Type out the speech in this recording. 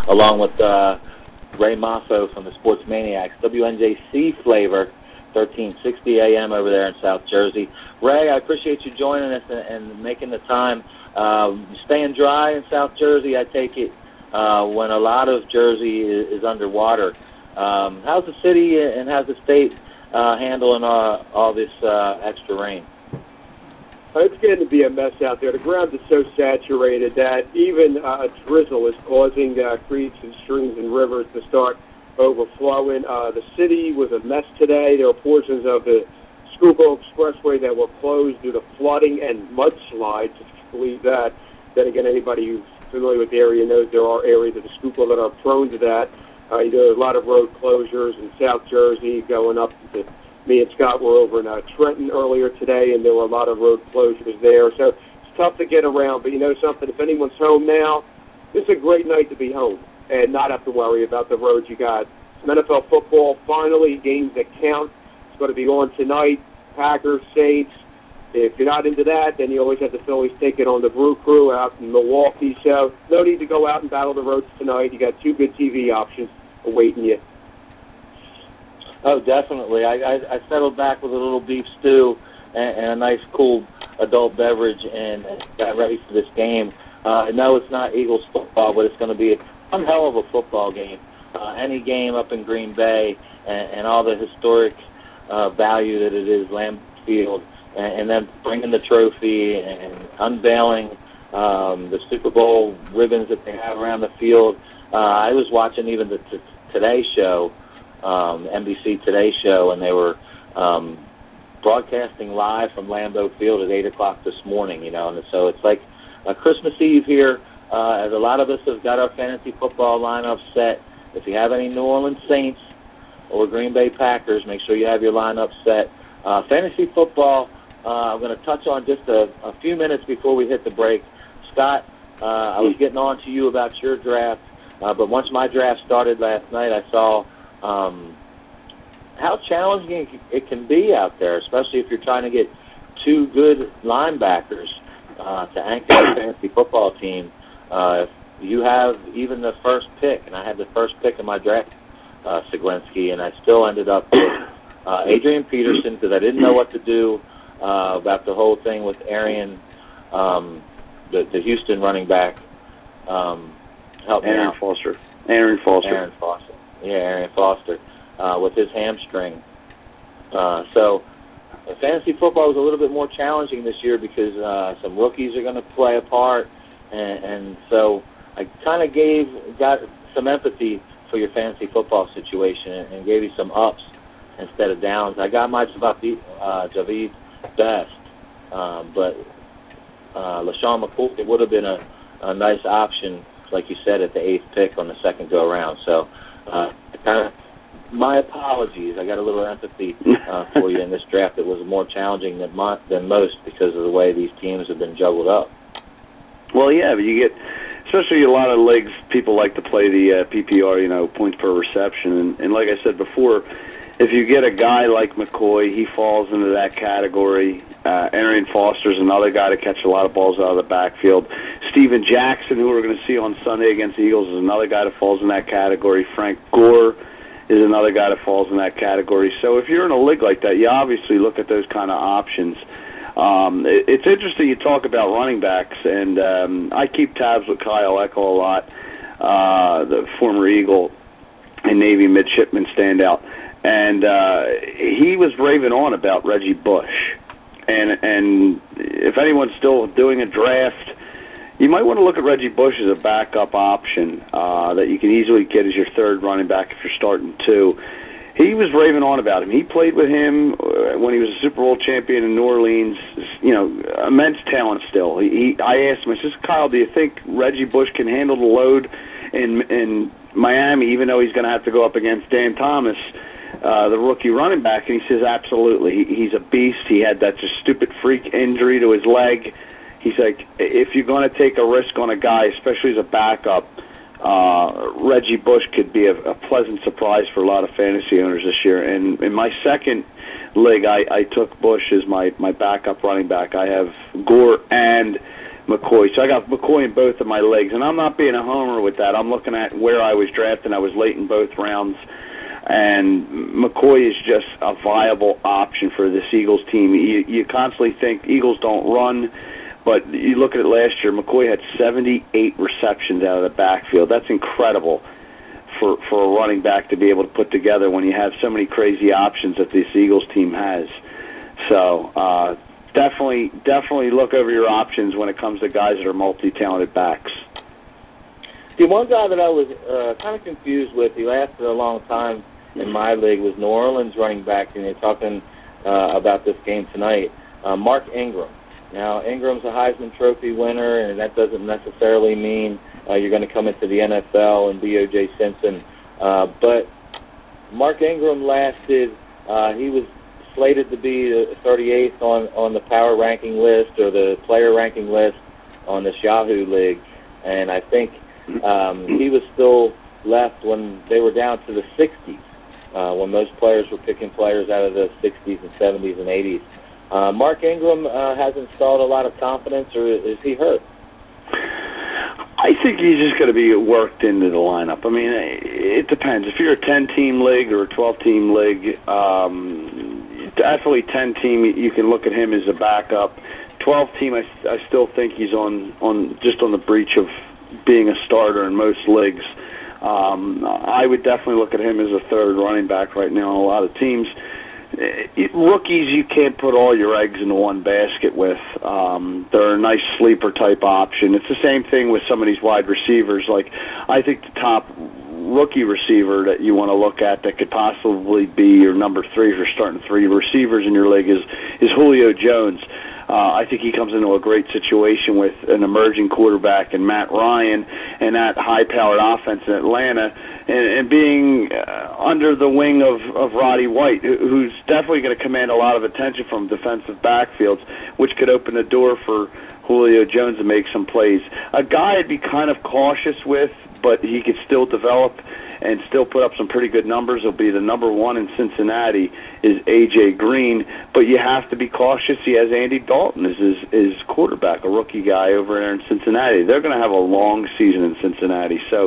along with Ray Moffo from the Sports Maniacs. WNJC Flavor, 1360 AM over there in South Jersey. Ray, I appreciate you joining us and making the time. Staying dry in South Jersey, I take it, when a lot of Jersey is underwater. How's the city and how's the state handling all this extra rain? It's getting to be a mess out there. The ground is so saturated that even a drizzle is causing creeks and streams and rivers to start overflowing. The city was a mess today. There were portions of the Schuylkill Expressway that were closed due to flooding and mudslides, if you believe that. Then again, anybody who's familiar with the area knows there are areas of the Schuylkill that are prone to that. There are a lot of road closures in South Jersey going up to me and Scott were over in Trenton earlier today, and there were a lot of road closures there. So it's tough to get around, but you know something, if anyone's home now, this is a great night to be home and not have to worry about the roads you got. Some NFL football, finally, games that count. It's going to be on tonight, Packers, Saints. If you're not into that, then you always have the Phillies take it on the Brew Crew out in Milwaukee. So no need to go out and battle the roads tonight. You got two good TV options awaiting you. Oh, definitely. I settled back with a little beef stew and a nice cool adult beverage and got ready for this game. No, it's not Eagles football, but it's going to be one hell of a football game. Any game up in Green Bay and all the historic value that it is, Lambeau Field, and then bringing the trophy and unveiling the Super Bowl ribbons that they have around the field. I was watching even the Today Show, NBC Today Show, and they were broadcasting live from Lambeau Field at 8 o'clock this morning, you know, and so it's like a Christmas Eve here, as a lot of us have got our fantasy football lineup set. If you have any New Orleans Saints or Green Bay Packers, make sure you have your lineup set. Fantasy football, I'm going to touch on just a few minutes before we hit the break. Scott, I was getting on to you about your draft, but once my draft started last night, I saw how challenging it can be out there, especially if you're trying to get two good linebackers to anchor your fantasy football team. If you have even the first pick, and I had the first pick in my draft, Siglinski, and I still ended up with Adrian Peterson because I didn't know what to do about the whole thing with Arian, the Houston running back. Help me Aaron out. Foster. Aaron Foster. Aaron Foster. Yeah, Aaron Foster with his hamstring. So fantasy football is a little bit more challenging this year because some rookies are going to play a part, and so I kind of got some empathy for your fantasy football situation and gave you some ups instead of downs. I got my Javid Best, but LaShawn McCoy would have been a nice option, like you said, at the 8th pick on the second go-around. So my apologies. I got a little empathy for you in this draft. It was more challenging than most because of the way these teams have been juggled up. Well, yeah, but you get, especially a lot of leagues, people like to play the PPR, you know, points per reception. And like I said before, if you get a guy like McCoy, he falls into that category. Arian Foster's another guy to catch a lot of balls out of the backfield. Steven Jackson, who we're going to see on Sunday against the Eagles, is another guy that falls in that category. Frank Gore is another guy that falls in that category. So if you're in a league like that, you obviously look at those kind of options. It's interesting you talk about running backs, and I keep tabs with Kyle Eckel a lot, the former Eagle and Navy midshipman standout. And he was raving on about Reggie Bush. And if anyone's still doing a draft, you might want to look at Reggie Bush as a backup option that you can easily get as your third running back if you're starting two. He was raving on about him. He played with him when he was a Super Bowl champion in New Orleans. You know, immense talent still. I asked him, I says, Kyle, do you think Reggie Bush can handle the load in Miami, even though he's going to have to go up against Dan Thomas, the rookie running back? And he says, absolutely. He's a beast. He had that just stupid freak injury to his leg. He's like, if you're going to take a risk on a guy, especially as a backup, Reggie Bush could be a pleasant surprise for a lot of fantasy owners this year. And in my second league, I took Bush as my backup running back. I have Gore and McCoy. So I got McCoy in both of my legs, and I'm not being a homer with that. I'm looking at where I was drafted. I was late in both rounds, and McCoy is just a viable option for this Eagles team. You constantly think Eagles don't run, but you look at it last year, McCoy had 78 receptions out of the backfield. That's incredible for a running back to be able to put together when you have so many crazy options that this Eagles team has. So definitely look over your options when it comes to guys that are multi-talented backs. The one guy that I was kind of confused with, he lasted a long time in my league, was New Orleans running back, and you're talking about this game tonight, Mark Ingram. Now, Ingram's a Heisman Trophy winner, and that doesn't necessarily mean you're going to come into the NFL and be O.J. Simpson. But Mark Ingram lasted, he was slated to be the 38th on the power ranking list or the player ranking list on this Yahoo League. And I think he was still left when they were down to the 60s, when most players were picking players out of the 60s and 70s and 80s. Mark Ingram has installed a lot of confidence, or is he hurt? I think he's just going to be worked into the lineup. I mean, it depends. If you're a 10-team league or a 12-team league, definitely 10-team, you can look at him as a backup. 12-team, I still think he's on the breach of being a starter in most leagues. I would definitely look at him as a third running back right now on a lot of teams. Rookies, you can't put all your eggs into one basket with. They're a nice sleeper type option. It's the same thing with some of these wide receivers. Like, I think the top rookie receiver that you want to look at that could possibly be your number 3 if you're starting 3 receivers in your league is Julio Jones. I think he comes into a great situation with an emerging quarterback in Matt Ryan and that high-powered offense in Atlanta, and being under the wing of Roddy White, who's definitely going to command a lot of attention from defensive backfields, which could open the door for Julio Jones to make some plays. A guy I'd be kind of cautious with, but he could still develop and still put up some pretty good numbers. He'll be the number 1 in Cincinnati, is A.J. Green. But you have to be cautious. He has Andy Dalton as his quarterback, a rookie guy over there in Cincinnati. They're going to have a long season in Cincinnati. So